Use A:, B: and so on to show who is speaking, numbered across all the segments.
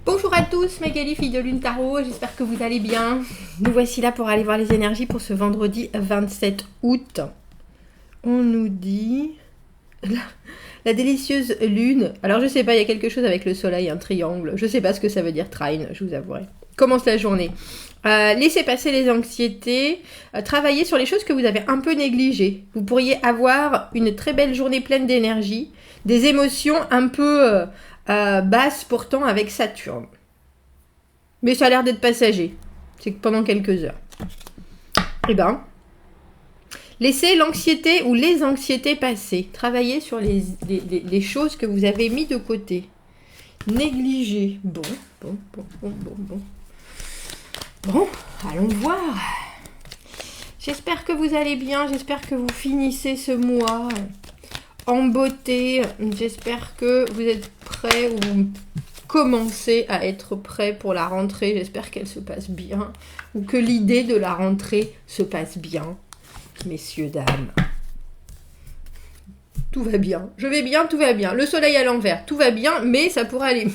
A: Bonjour à tous, Magali, fille de Lune Tarot, j'espère que vous allez bien. Nous voici là pour aller voir les énergies pour ce vendredi 27 août. On nous dit la délicieuse lune. Alors je sais pas, il y a quelque chose avec le soleil, un triangle. Je sais pas ce que ça veut dire trine, je vous avouerai. Commence la journée. Laissez passer les anxiétés, travaillez sur les choses que vous avez un peu négligées. Vous pourriez avoir une très belle journée pleine d'énergie, des émotions un peu basses pourtant avec Saturne. Mais ça a l'air d'être passager. C'est que pendant quelques heures. Eh ben, laissez l'anxiété ou les anxiétés passer. Travaillez sur les choses que vous avez mis de côté. Négligez. Bon. Bon, allons voir. J'espère que vous allez bien. J'espère que vous finissez ce mois en beauté. J'espère que vous êtes prêts ou vous commencez à être prêts pour la rentrée. J'espère qu'elle se passe bien ou que l'idée de la rentrée se passe bien. Messieurs, dames. Tout va bien. Je vais bien, tout va bien. Le soleil à l'envers, tout va bien, mais ça pourrait aller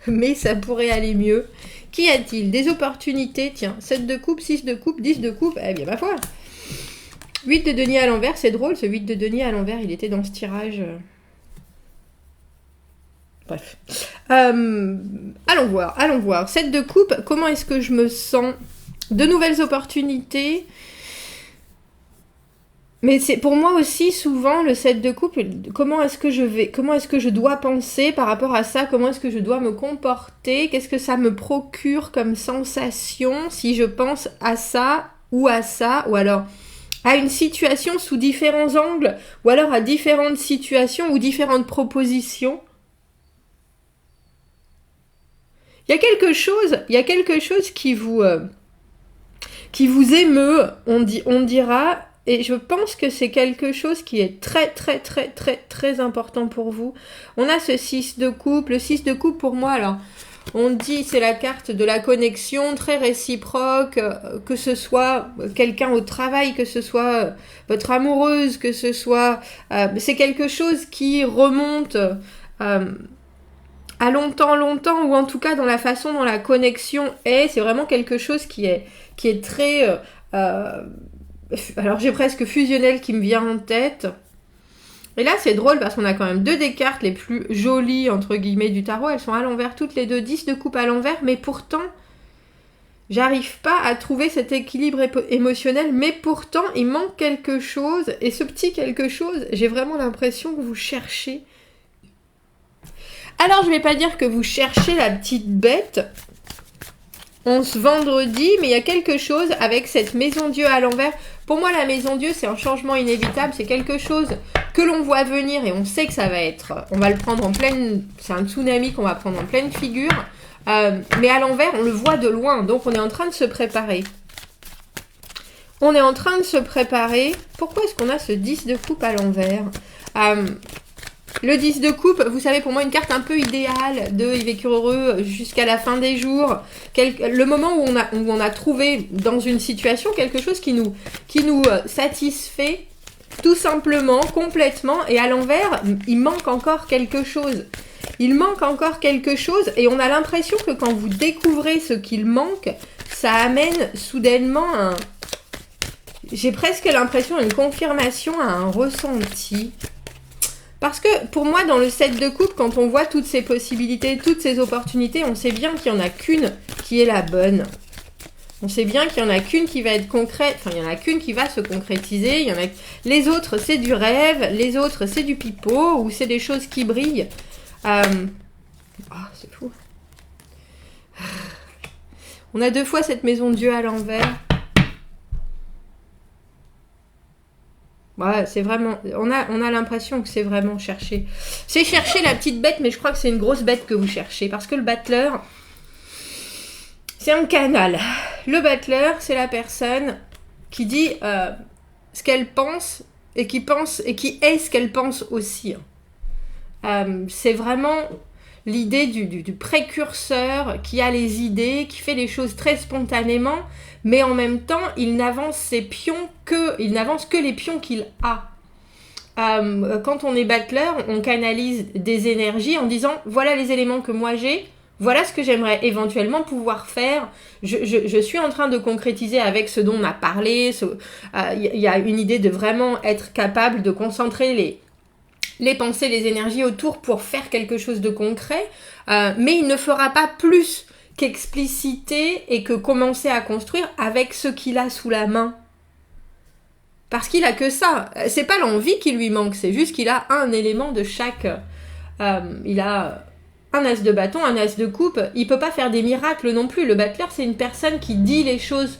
A: mais ça pourrait aller mieux. Qu'y a-t-il? Des opportunités, tiens, 7 de coupe, 6 de coupe, 10 de coupe, eh bien ma foi. 8 de denier à l'envers, c'est drôle, ce 8 de denier à l'envers, il était dans ce tirage. Bref. Allons voir. 7 de coupe, comment est-ce que je me sens? De nouvelles opportunités. Mais c'est pour moi aussi souvent le 7 de coupe, comment est-ce que je dois penser par rapport à ça, comment est-ce que je dois me comporter, qu'est-ce que ça me procure comme sensation si je pense à ça, ou alors à une situation sous différents angles, ou alors à différentes situations ou différentes propositions. Il y a quelque chose qui vous émeut, on dira. Et je pense que c'est quelque chose qui est très, très, très, très, très important pour vous. On a ce 6 de coupe. Le 6 de coupe, pour moi, alors, on dit c'est la carte de la connexion, très réciproque, que ce soit quelqu'un au travail, que ce soit votre amoureuse, que ce soit... c'est quelque chose qui remonte à longtemps, ou en tout cas dans la façon dont la connexion est. C'est vraiment quelque chose qui est très... alors j'ai presque fusionnel qui me vient en tête. Et là c'est drôle parce qu'on a quand même deux des cartes les plus jolies entre guillemets du tarot. Elles sont à l'envers toutes les deux, 10 de coupe à l'envers. Mais pourtant j'arrive pas à trouver cet équilibre émotionnel. Mais pourtant il manque quelque chose. Et ce petit quelque chose, j'ai vraiment l'impression que vous cherchez. Alors je vais pas dire que vous cherchez la petite bête on se vendredi, mais il y a quelque chose avec cette maison Dieu à l'envers. Pour moi, la maison Dieu, c'est un changement inévitable. C'est quelque chose que l'on voit venir et on sait que ça va être... On va le prendre en pleine... C'est un tsunami qu'on va prendre en pleine figure. Mais à l'envers, on le voit de loin. Donc, on est en train de se préparer. Pourquoi est-ce qu'on a ce 10 de coupe à l'envers le 10 de coupe, vous savez, pour moi, une carte un peu idéale de ils vécurent heureux jusqu'à la fin des jours. Le moment où on a trouvé dans une situation quelque chose qui nous satisfait tout simplement, complètement. Et à l'envers, il manque encore quelque chose. Et on a l'impression que quand vous découvrez ce qu'il manque, ça amène soudainement j'ai presque l'impression d'une confirmation à un ressenti. Parce que pour moi, dans le 7 de coupe, quand on voit toutes ces possibilités, toutes ces opportunités, on sait bien qu'il n'y en a qu'une qui est la bonne. On sait bien qu'il n'y en a qu'une qui va être concrète, enfin il n'y en a qu'une qui va se concrétiser. Les autres, c'est du rêve, les autres, c'est du pipeau, ou c'est des choses qui brillent. C'est fou. On a deux fois cette maison de Dieu à l'envers. Ouais, c'est vraiment... On a l'impression que c'est vraiment chercher. C'est chercher la petite bête, mais je crois que c'est une grosse bête que vous cherchez. Parce que le battleur, c'est un canal. Le battleur, c'est la personne qui dit ce qu'elle pense et qui est ce qu'elle pense aussi. C'est vraiment l'idée du précurseur qui a les idées, qui fait les choses très spontanément, mais en même temps, il n'avance que les pions qu'il a. Quand on est battleur, on canalise des énergies en disant voilà les éléments que moi j'ai, Voilà ce que j'aimerais éventuellement pouvoir faire. Je suis en train de concrétiser avec ce dont on a parlé. Il y a une idée de vraiment être capable de concentrer les pensées, les énergies autour pour faire quelque chose de concret. Mais il ne fera pas plus qu'expliciter et que commencer à construire avec ce qu'il a sous la main. Parce qu'il a que ça. C'est pas l'envie qui lui manque, c'est juste qu'il a un élément de chaque. Il a un as de bâton, un as de coupe. Il peut pas faire des miracles non plus. Le battleur, c'est une personne qui dit les choses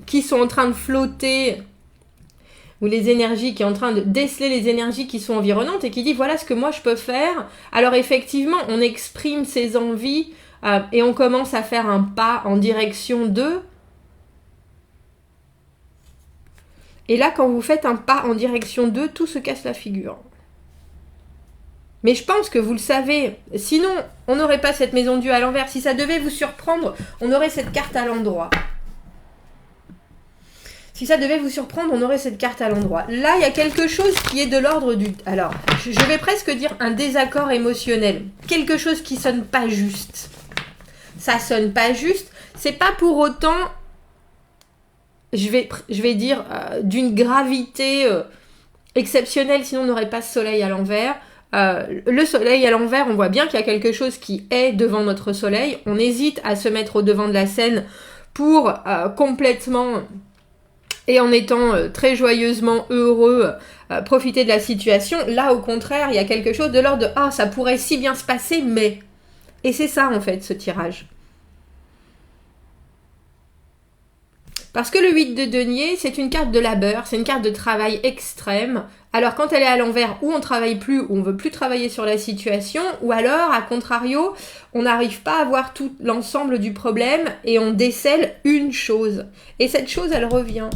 A: qui sont en train de flotter, ou les énergies, qui est en train de déceler les énergies qui sont environnantes et qui dit voilà ce que moi je peux faire. Alors effectivement, on exprime ses envies et on commence à faire un pas en direction d'eux. Et là, quand vous faites un pas en direction d'eux, tout se casse la figure. Mais je pense que vous le savez. Sinon, on n'aurait pas cette maison Dieu à l'envers. Si ça devait vous surprendre, on aurait cette carte à l'endroit. Si ça devait vous surprendre, on aurait cette carte à l'endroit. Là, il y a quelque chose qui est de l'ordre du... Alors, je vais presque dire un désaccord émotionnel. Quelque chose qui sonne pas juste. Ça sonne pas juste. C'est pas pour autant... Je vais dire d'une gravité exceptionnelle, sinon on n'aurait pas ce soleil à l'envers. Le soleil à l'envers, on voit bien qu'il y a quelque chose qui est devant notre soleil. On hésite à se mettre au devant de la scène pour complètement, et en étant très joyeusement heureux, profiter de la situation. Là, au contraire, il y a quelque chose de l'ordre de « Ah, ça pourrait si bien se passer, mais... » Et c'est ça, en fait, ce tirage. Parce que le 8 de denier, c'est une carte de labeur, c'est une carte de travail extrême. Alors quand elle est à l'envers, ou on travaille plus, ou on veut plus travailler sur la situation, ou alors, à contrario, on n'arrive pas à voir tout l'ensemble du problème et on décèle une chose. Et cette chose, elle revient.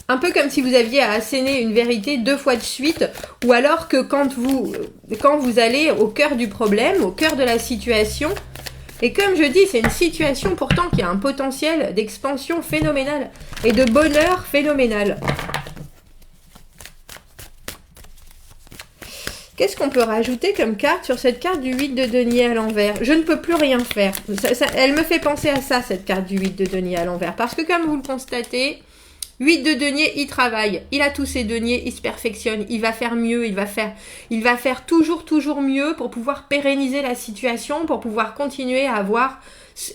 A: Un peu comme si vous aviez à asséner une vérité 2 fois de suite, ou alors que quand vous allez au cœur du problème, au cœur de la situation, et comme je dis, c'est une situation pourtant qui a un potentiel d'expansion phénoménal et de bonheur phénoménal. Qu'est-ce qu'on peut rajouter comme carte sur cette carte du 8 de denier à l'envers? Je ne peux plus rien faire. Elle me fait penser à ça, cette carte du 8 de denier à l'envers. Parce que comme vous le constatez, 8 de denier, il travaille, il a tous ses deniers, il se perfectionne, il va faire mieux, il va faire toujours mieux pour pouvoir pérenniser la situation, pour pouvoir continuer à avoir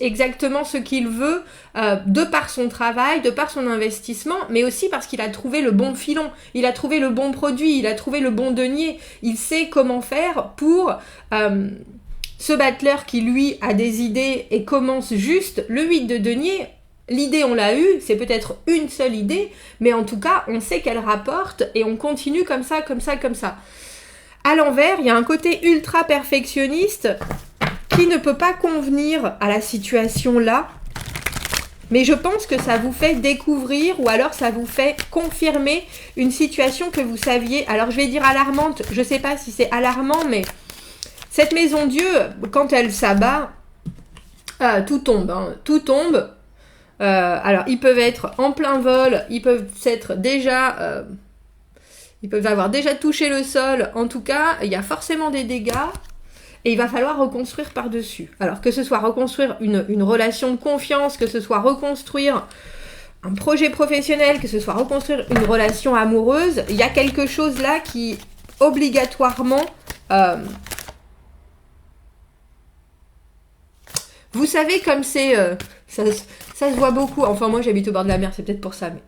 A: exactement ce qu'il veut de par son travail, de par son investissement, mais aussi parce qu'il a trouvé le bon filon, il a trouvé le bon produit, il a trouvé le bon denier, il sait comment faire pour... ce battleur qui lui a des idées et commence juste, le 8 de denier... L'idée, on l'a eue, c'est peut-être une seule idée, mais en tout cas, on sait qu'elle rapporte et on continue comme ça. À l'envers, il y a un côté ultra perfectionniste qui ne peut pas convenir à la situation là, mais je pense que ça vous fait découvrir ou alors ça vous fait confirmer une situation que vous saviez. Alors, je vais dire alarmante, je ne sais pas si c'est alarmant, mais cette maison Dieu, quand elle s'abat, tout tombe, tout tombe. Alors, ils peuvent être en plein vol, ils peuvent avoir déjà touché le sol. En tout cas, il y a forcément des dégâts et il va falloir reconstruire par-dessus. Alors, que ce soit reconstruire une relation de confiance, que ce soit reconstruire un projet professionnel, que ce soit reconstruire une relation amoureuse, il y a quelque chose là qui, obligatoirement... vous savez comme c'est... ça se voit beaucoup. Enfin, moi, j'habite au bord de la mer, c'est peut-être pour ça. Mais...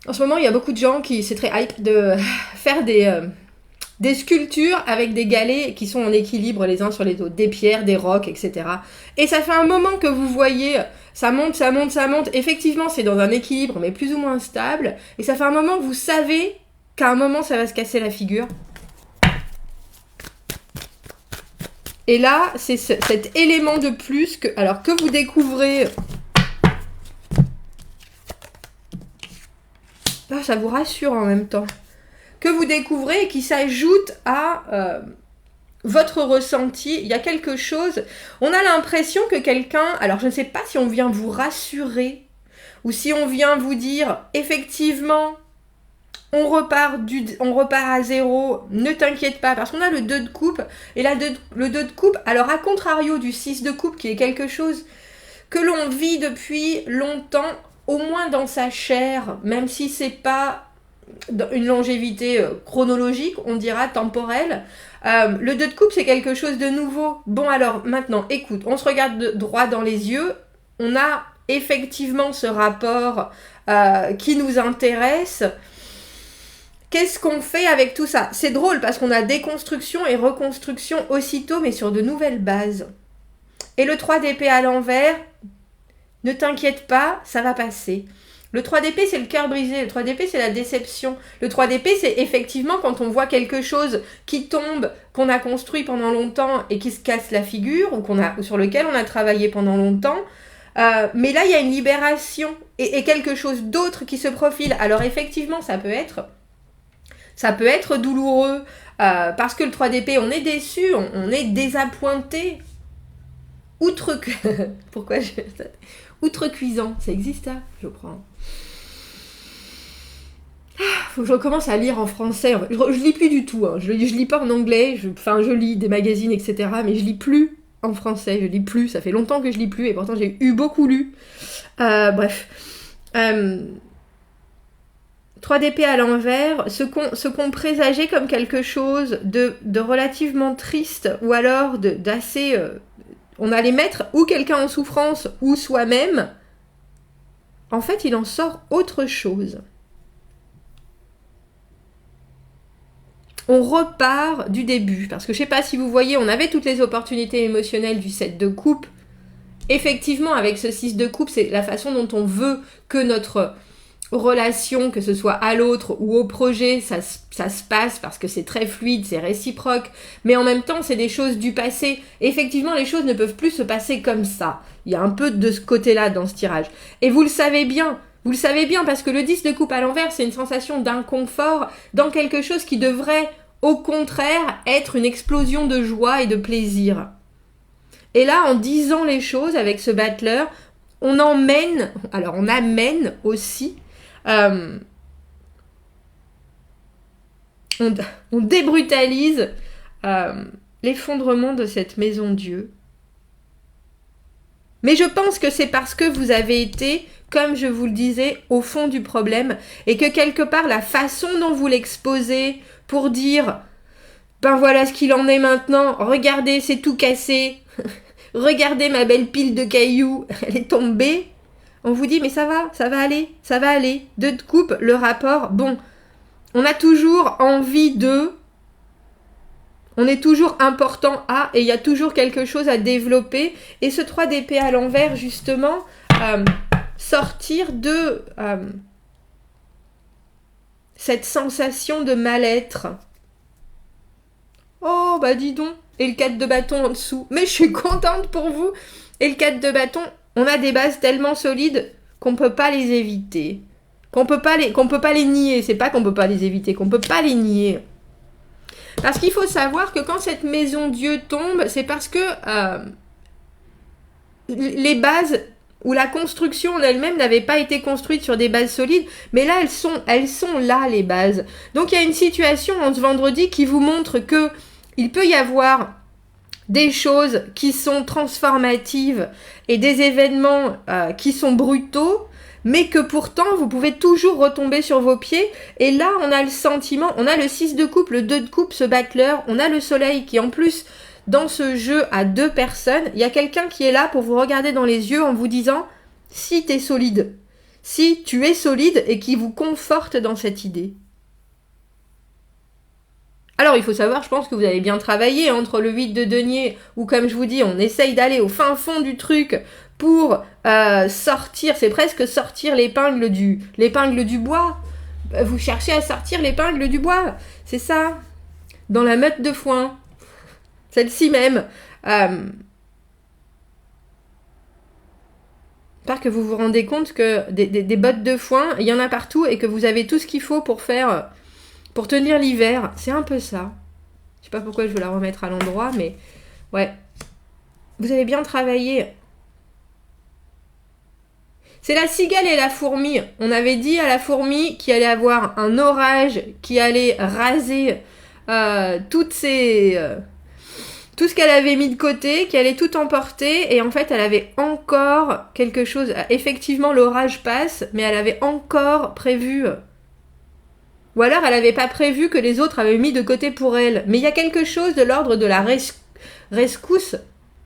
A: En ce moment, il y a beaucoup de gens qui... C'est très hype de faire des sculptures avec des galets qui sont en équilibre les uns sur les autres. Des pierres, des rocs, etc. Et ça fait un moment que vous voyez... Ça monte. Effectivement, c'est dans un équilibre, mais plus ou moins stable. Et ça fait un moment que vous savez qu'à un moment, ça va se casser la figure. Et là, c'est cet élément de plus que vous découvrez... Ah, ça vous rassure en même temps. Que vous découvrez et qui s'ajoute à votre ressenti. Il y a quelque chose... On a l'impression que quelqu'un... Alors, je ne sais pas si on vient vous rassurer ou si on vient vous dire, effectivement, on repart à zéro, ne t'inquiète pas, parce qu'on a le 2 de coupe, et là, le 2 de coupe, alors à contrario du 6 de coupe, qui est quelque chose que l'on vit depuis longtemps, au moins dans sa chair, même si c'est pas une longévité chronologique, on dira temporelle. Le 2 de coupe, c'est quelque chose de nouveau. Bon, alors, maintenant, écoute, on se regarde droit dans les yeux, on a effectivement ce rapport qui nous intéresse. Qu'est-ce qu'on fait avec tout ça? C'est drôle parce qu'on a déconstruction et reconstruction aussitôt, mais sur de nouvelles bases. Et le 3 d'épée à l'envers, ne t'inquiète pas, ça va passer. Le 3 d'épée, c'est le cœur brisé. Le 3 d'épée, c'est la déception. Le 3 d'épée, c'est effectivement quand on voit quelque chose qui tombe, qu'on a construit pendant longtemps et qui se casse la figure, ou sur lequel on a travaillé pendant longtemps. Mais là, il y a une libération et quelque chose d'autre qui se profile. Alors effectivement, ça peut être douloureux parce que le 3 d'épée, on est déçu, on est désappointé. Outrecuidant, ça existe ça, je crois. Faut que je recommence à lire en français. Je lis plus du tout. Hein. Je lis pas en anglais. Je lis des magazines, etc. Mais je lis plus en français. Je lis plus. Ça fait longtemps que je lis plus. Et pourtant, j'ai eu beaucoup lu. Bref. 3 d'épée à l'envers. Ce qu'on présageait comme quelque chose de relativement triste. Ou alors d'assez... on allait mettre ou quelqu'un en souffrance ou soi-même. En fait, il en sort autre chose. On repart du début. Parce que je ne sais pas si vous voyez, on avait toutes les opportunités émotionnelles du 7 de coupe. Effectivement, avec ce 6 de coupe, c'est la façon dont on veut que notre relation, que ce soit à l'autre ou au projet, ça se passe parce que c'est très fluide, c'est réciproque. Mais en même temps, c'est des choses du passé. Effectivement, les choses ne peuvent plus se passer comme ça. Il y a un peu de ce côté-là dans ce tirage. Et vous le savez bien. Vous le savez bien parce que le 10 de coupe à l'envers, c'est une sensation d'inconfort dans quelque chose qui devrait, au contraire, être une explosion de joie et de plaisir. Et là, en disant les choses avec ce battleur, on amène aussi, on débrutalise l'effondrement de cette maison Dieu. Mais je pense que c'est parce que vous avez été, comme je vous le disais, au fond du problème et que quelque part, la façon dont vous l'exposez pour dire « Ben voilà ce qu'il en est maintenant, regardez, c'est tout cassé, regardez ma belle pile de cailloux, elle est tombée », on vous dit « Mais ça va aller. » 2 de coupe, le rapport, bon, on a toujours envie de... On est toujours important à, et il y a toujours quelque chose à développer. Et ce 3 d'épée à l'envers, justement, sortir de cette sensation de mal-être. Oh, bah dis donc. Et le 4 de bâton en dessous. Mais je suis contente pour vous. Et le 4 de bâton, on a des bases tellement solides qu'on ne peut pas les éviter. Qu'on peut pas les nier. C'est pas qu'on ne peut pas les éviter, qu'on ne peut pas les nier. Parce qu'il faut savoir que quand cette maison Dieu tombe, c'est parce que les bases ou la construction en elle-même n'avait pas été construite sur des bases solides, mais là, elles sont là, les bases. Donc, il y a une situation en ce vendredi qui vous montre que il peut y avoir des choses qui sont transformatives et des événements qui sont brutaux, mais que pourtant, vous pouvez toujours retomber sur vos pieds. Et là, on a le sentiment, on a le 6 de coupe, le 2 de coupe, ce battleur, on a le soleil qui, en plus, dans ce jeu à 2 personnes, il y a quelqu'un qui est là pour vous regarder dans les yeux en vous disant « si t'es solide, si tu es solide » et qui vous conforte dans cette idée. Alors, il faut savoir, je pense que vous avez bien travaillé entre le 8 de denier, où, comme je vous dis, on essaye d'aller au fin fond du truc pour sortir, c'est presque sortir l'épingle du bois. Vous cherchez à sortir l'épingle du bois, c'est ça. Dans la meute de foin, celle-ci même. J'espère que vous vous rendez compte que des bottes de foin, il y en a partout et que vous avez tout ce qu'il faut pour tenir l'hiver. C'est un peu ça. Je sais pas pourquoi je veux la remettre à l'endroit, mais ouais. Vous avez bien travaillé. C'est la cigale et la fourmi. On avait dit à la fourmi qu'il allait avoir un orage qui allait raser tout ce qu'elle avait mis de côté, qui allait tout emporter. Et en fait, elle avait encore quelque chose. Effectivement, l'orage passe, mais elle avait encore prévu. Ou alors, elle n'avait pas prévu que les autres avaient mis de côté pour elle. Mais il y a quelque chose de l'ordre de la rescousse.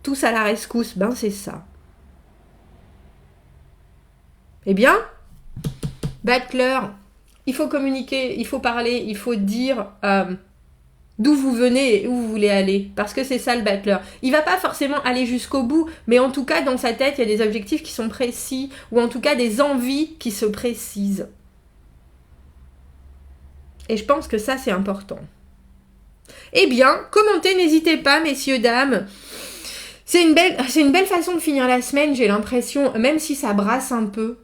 A: Tous à la rescousse. Ben, c'est ça. Eh bien, Butler, il faut communiquer, il faut parler, il faut dire d'où vous venez et où vous voulez aller. Parce que c'est ça le Butler. Il va pas forcément aller jusqu'au bout, mais en tout cas, dans sa tête, il y a des objectifs qui sont précis, ou en tout cas des envies qui se précisent. Et je pense que ça, c'est important. Eh bien, commentez, n'hésitez pas, messieurs, dames. C'est une belle façon de finir la semaine, j'ai l'impression, même si ça brasse un peu.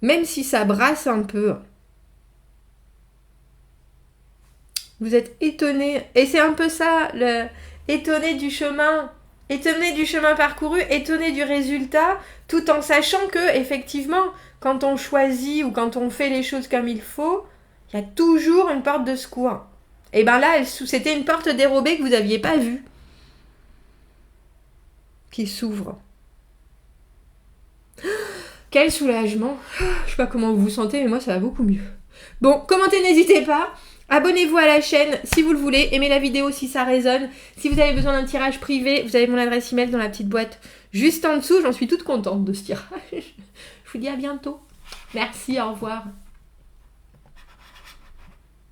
A: Même si ça brasse un peu. Vous êtes étonné. Et c'est un peu ça, étonné du chemin parcouru, étonné du résultat, tout en sachant que, effectivement, quand on choisit ou quand on fait les choses comme il faut, il y a toujours une porte de secours. Et bien là, c'était une porte dérobée que vous n'aviez pas vue. Qui s'ouvre. Quel soulagement. Je sais pas comment vous vous sentez, mais moi ça va beaucoup mieux. Bon, commentez, n'hésitez pas. Abonnez-vous à la chaîne si vous le voulez. Aimez la vidéo si ça résonne. Si vous avez besoin d'un tirage privé, vous avez mon adresse email dans la petite boîte juste en dessous. J'en suis toute contente de ce tirage. Je vous dis à bientôt. Merci, au revoir.